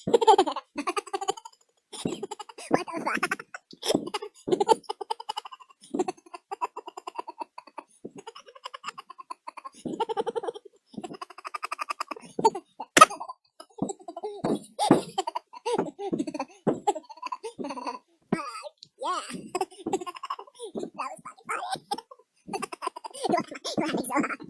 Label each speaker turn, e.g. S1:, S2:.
S1: What the fuck? Yeah. That was fucking funny. You want me so hot?